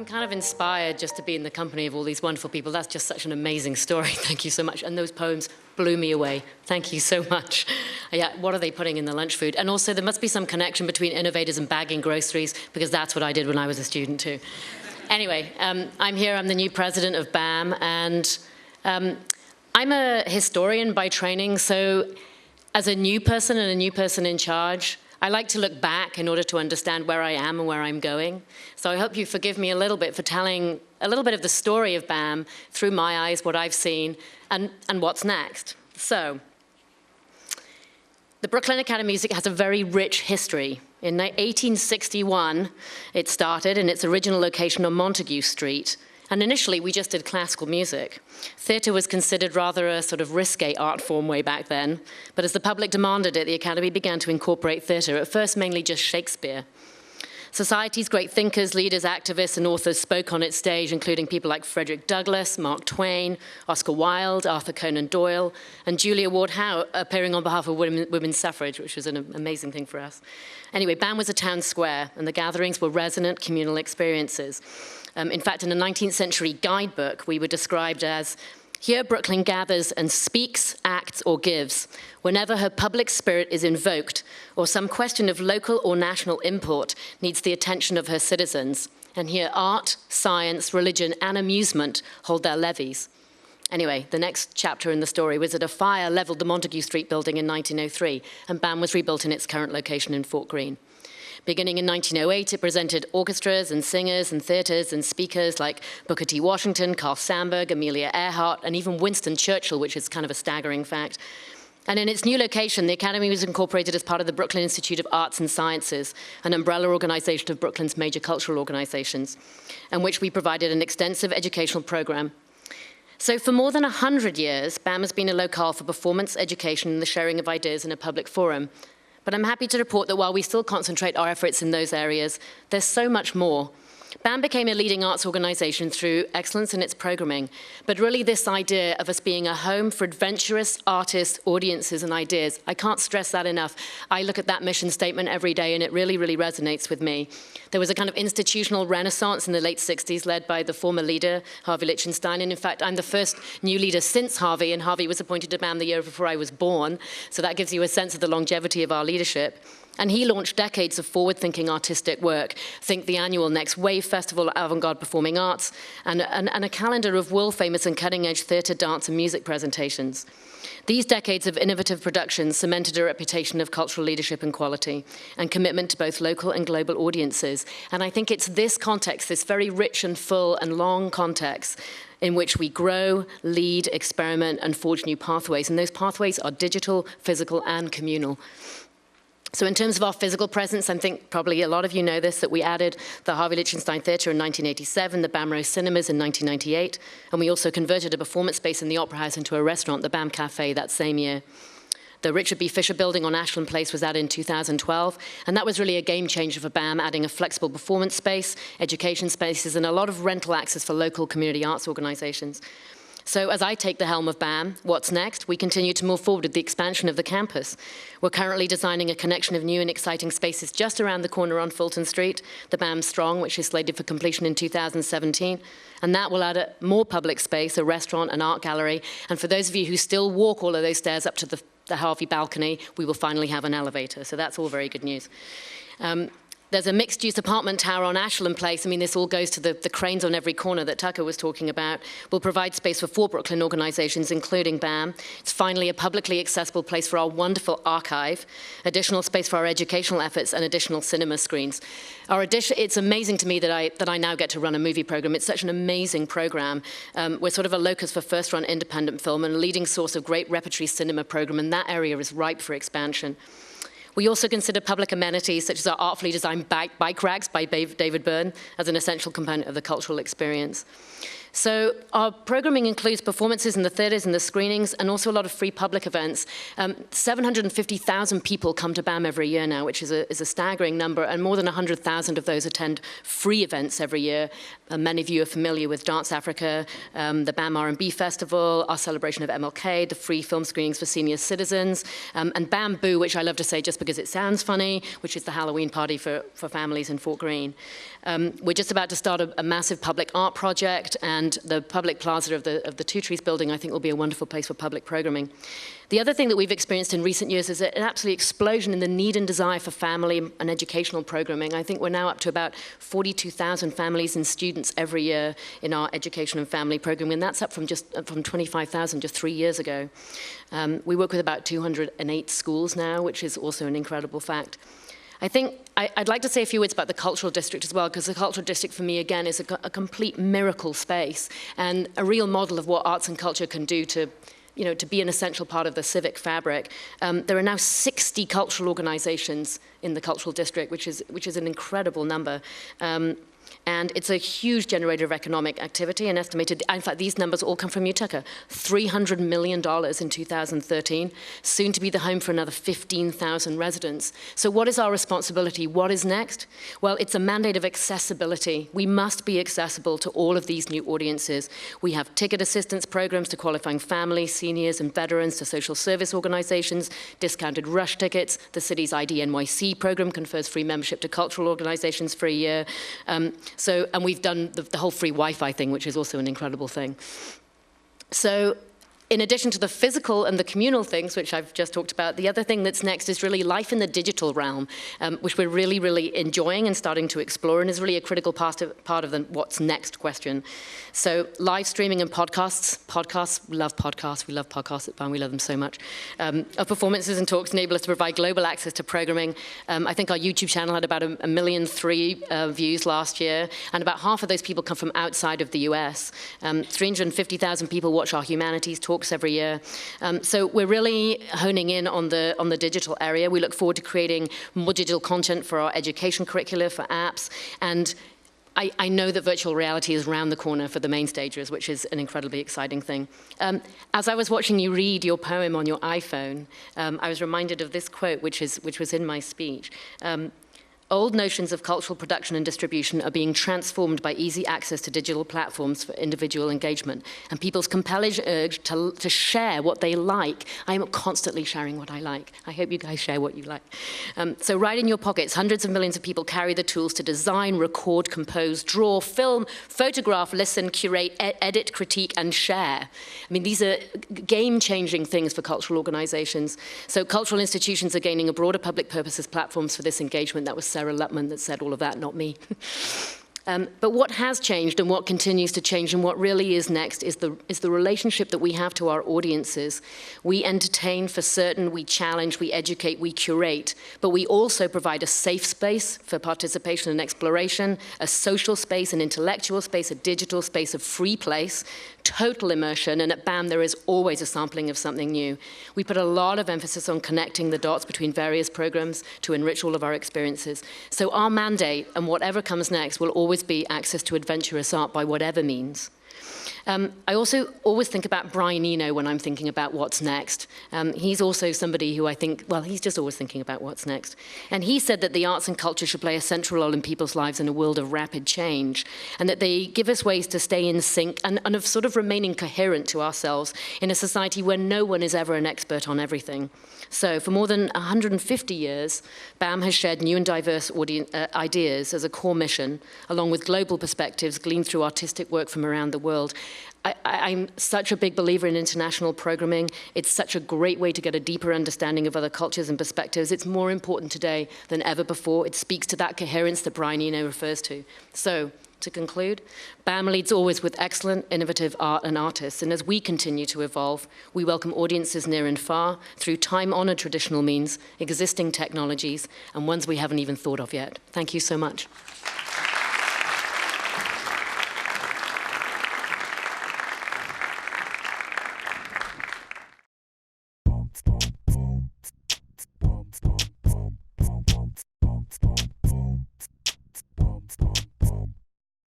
kind of inspired just to be in the company of all these wonderful people. That's just such an amazing story. Thank you so much. And those poems blew me away. Thank you so much. Yeah, what are they putting in the lunch food? And also there must be some connection between innovators and bagging groceries, because that's what I did when I was a student too. Anyway, I'm here, I'm the new president of BAM, and I'm a historian by training, so as a new person and a new person in charge, I like to look back in order to understand where I am and where I'm going. So I hope you forgive me a little bit for telling a little bit of the story of BAM through my eyes, what I've seen, and what's next. So, the Brooklyn Academy of Music has a very rich history. In 1861, it started in its original location on Montague Street. And initially, we just did classical music. Theatre was considered rather a sort of risque art form way back then, but as the public demanded it, the Academy began to incorporate theatre, at first mainly just Shakespeare. Society's great thinkers, leaders, activists, and authors spoke on its stage, including people like Frederick Douglass, Mark Twain, Oscar Wilde, Arthur Conan Doyle, and Julia Ward Howe, appearing on behalf of women's suffrage, which was an amazing thing for us. Anyway, BAM was a town square, and the gatherings were resonant communal experiences. In fact, in a 19th century guidebook, we were described as, "Here Brooklyn gathers and speaks, acts, or gives, whenever her public spirit is invoked, or some question of local or national import needs the attention of her citizens. And here art, science, religion, and amusement hold their levees." Anyway, the next chapter in the story was that a fire leveled the Montague Street building in 1903, and BAM was rebuilt in its current location in Fort Greene. Beginning in 1908, it presented orchestras and singers and theaters and speakers like Booker T. Washington, Carl Sandburg, Amelia Earhart, and even Winston Churchill, which is kind of a staggering fact. And in its new location, the Academy was incorporated as part of the Brooklyn Institute of Arts and Sciences, an umbrella organization of Brooklyn's major cultural organizations, in which we provided an extensive educational program. So for more than 100 years, BAM has been a locale for performance, education, and the sharing of ideas in a public forum. But I'm happy to report that while we still concentrate our efforts in those areas, there's so much more. BAM became a leading arts organization through excellence in its programming, but really this idea of us being a home for adventurous artists, audiences, and ideas, I can't stress that enough. I look at that mission statement every day, and it really, really resonates with me. There was a kind of institutional renaissance in the late 60s led by the former leader, Harvey Lichtenstein, and in fact, I'm the first new leader since Harvey, and Harvey was appointed to BAM the year before I was born, so that gives you a sense of the longevity of our leadership. And he launched decades of forward-thinking artistic work. Think the annual Next Wave Festival of Avant-Garde Performing Arts, and a calendar of world-famous and cutting-edge theatre, dance, and music presentations. These decades of innovative productions cemented a reputation of cultural leadership and quality, and commitment to both local and global audiences. And I think it's this context, this very rich and full and long context, in which we grow, lead, experiment, and forge new pathways. And those pathways are digital, physical, and communal. So in terms of our physical presence, I think probably a lot of you know this, that we added the Harvey Lichtenstein Theatre in 1987, the BAM Rose Cinemas in 1998, and we also converted a performance space in the Opera House into a restaurant, the BAM Cafe, that same year. The Richard B. Fisher Building on Ashland Place was added in 2012, and that was really a game changer for BAM, adding a flexible performance space, education spaces, and a lot of rental access for local community arts organizations. So as I take the helm of BAM, what's next? We continue to move forward with the expansion of the campus. We're currently designing a connection of new and exciting spaces just around the corner on Fulton Street, the BAM Strong, which is slated for completion in 2017. And that will add more public space, a restaurant, an art gallery. And for those of you who still walk all of those stairs up to the Harvey balcony, we will finally have an elevator. So that's all very good news. There's a mixed-use apartment tower on Ashland Place. I mean, this all goes to the cranes on every corner that Tucker was talking about. We'll provide space for 4 Brooklyn organizations, including BAM. It's finally a publicly accessible place for our wonderful archive, additional space for our educational efforts, and additional cinema screens. It's amazing to me that I now get to run a movie program. It's such an amazing program. We're sort of a locus for first-run independent film and a leading source of great repertory cinema program, and that area is ripe for expansion. We also consider public amenities, such as our artfully designed bike racks by David Byrne, as an essential component of the cultural experience. So our programming includes performances in the theatres and the screenings, and also a lot of free public events. 750,000 people come to BAM every year now, which is a staggering number, and more than 100,000 of those attend free events every year. Many of you are familiar with Dance Africa, the BAM R&B Festival, our celebration of MLK, the free film screenings for senior citizens, and Bamboo, which I love to say just because it sounds funny, which is the Halloween party for families in Fort Greene. We're just about to start a massive public art project, and the public plaza of the Two Trees building, I think, will be a wonderful place for public programming. The other thing that we've experienced in recent years is an absolute explosion in the need and desire for family and educational programming. I think we're now up to about 42,000 families and students every year in our education and family programming, and that's up from 25,000 just 3 years ago. We work with about 208 schools now, which is also an incredible fact. I think I'd like to say a few words about the cultural district as well, because the cultural district for me, again, is a complete miracle space and a real model of what arts and culture can do to be an essential part of the civic fabric. There are now 60 cultural organizations in the cultural district, which is an incredible number. And it's a huge generator of economic activity, and estimated, in fact, these numbers all come from Utica, $300 million in 2013, soon to be the home for another 15,000 residents. So what is our responsibility? What is next? Well, it's a mandate of accessibility. We must be accessible to all of these new audiences. We have ticket assistance programs to qualifying families, seniors, and veterans, to social service organizations, discounted rush tickets. The city's ID NYC program confers free membership to cultural organizations for a year. And we've done the whole free Wi-Fi thing, which is also an incredible thing. So in addition to the physical and the communal things, which I've just talked about, the other thing that's next is really life in the digital realm, which we're really, really enjoying and starting to explore, and is really a critical part of the what's next question. So live streaming and podcasts, we love podcasts at BAM, we love them so much. Our performances and talks enable us to provide global access to programming. I think our YouTube channel had about 1.3 million views last year, and about half of those people come from outside of the US. 350,000 people watch our humanities talks every year. So we're really honing in on the digital area. We look forward to creating more digital content for our education curricula, for apps, and I know that virtual reality is around the corner for the main stagers, which is an incredibly exciting thing. As I was watching you read your poem on your iPhone, I was reminded of this quote, which was in my speech. Old notions of cultural production and distribution are being transformed by easy access to digital platforms for individual engagement, and people's compelling urge to share what they like. I am constantly sharing what I like. I hope you guys share what you like. So right in your pockets, hundreds of millions of people carry the tools to design, record, compose, draw, film, photograph, listen, curate, edit, critique, and share. I mean, these are game-changing things for cultural organizations. So cultural institutions are gaining a broader public purposes platforms for this engagement. That was Sarah Lutman that said all of that, not me. But what has changed and what continues to change and what really is next is the relationship that we have to our audiences. We entertain for certain, we challenge, we educate, we curate, but we also provide a safe space for participation and exploration, a social space, an intellectual space, a digital space, a free place, total immersion, and at BAM there is always a sampling of something new. We put a lot of emphasis on connecting the dots between various programs to enrich all of our experiences. So our mandate, and whatever comes next, will always be access to adventurous art by whatever means. I also always think about Brian Eno when I'm thinking about what's next. He's also somebody who I think, well, he's just always thinking about what's next. And he said that the arts and culture should play a central role in people's lives in a world of rapid change, and that they give us ways to stay in sync and of sort of remaining coherent to ourselves in a society where no one is ever an expert on everything. So for more than 150 years, BAM has shared new and diverse ideas as a core mission, along with global perspectives gleaned through artistic work from around the world. I'm such a big believer in international programming. It's such a great way to get a deeper understanding of other cultures and perspectives. It's more important today than ever before. It speaks to that coherence that Brian Eno refers to. So, to conclude, BAM leads always with excellent, innovative art and artists, and as we continue to evolve, we welcome audiences near and far through time-honored traditional means, existing technologies, and ones we haven't even thought of yet. Thank you so much.